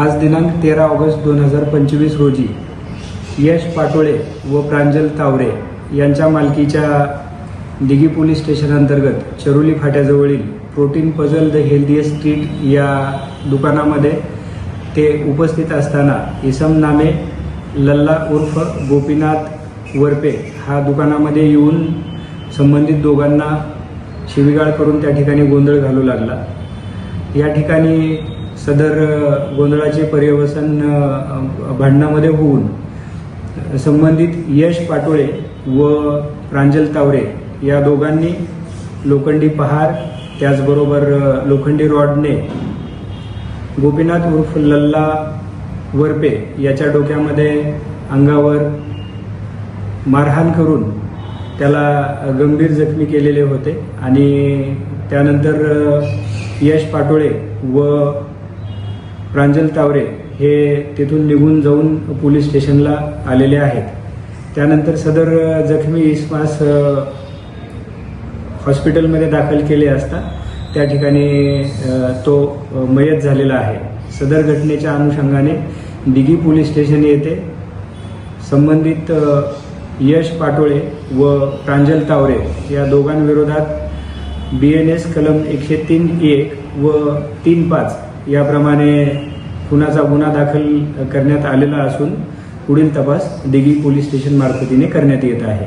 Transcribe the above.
आज दिनांक 13 ऑगस्ट 2025 रोजी यश पाटोळे व प्रांजल तावरे यांच्या मालकीच्या दिघी पोलीस स्टेशन अंतर्गत चरोली फाट्याजवळील protein puzzle the healthiest street या दुकानामध्ये ते उपस्थित असताना इसम नामे लल्ला उर्फ गोपीनाथ वरपे हा दुकानामध्ये येऊन संबंधित दोघांना शिवीगाळ करून त्या ठिकाणी गोंधळ घालू लागला। या ठिकाणी सदर गोंधळाचे पर्यवसन भांडणामध्ये होऊन संबंधित यश पाटोळे व प्रांजल तावरे या दोघांनी लोखंडी पहार त्याचबरोबर लोखंडी रॉडने गोपीनाथ उर्फ लल्ला वरपे याच्या डोक्यामध्ये अंगावर मारहाण करून त्याला गंभीर जखमी केलेले होते आणि त्यानंतर यश पाटोळे व प्रांजल तावरे हे तिथून निघून जाऊन पोलीस स्टेशनला आलेले आहेत। त्यानंतर सदर जखमी इसमास हॉस्पिटलमध्ये दाखल केले असता त्या ठिकाणी तो मयत झालेला आहे। सदर घटनेच्या अनुषंगाने दिघी पोलीस स्टेशन येथे संबंधित यश पाटोळे व प्रांजल तावरे या दोघांविरोधात BNS कलम 103(1) व 3(5) याप्रमाणे खुनाचा गुन्हा दाखल करण्यात आलेला असून पुढील तपास दिघी पोलीस स्टेशन मार्फतीने करण्यात येत आहे।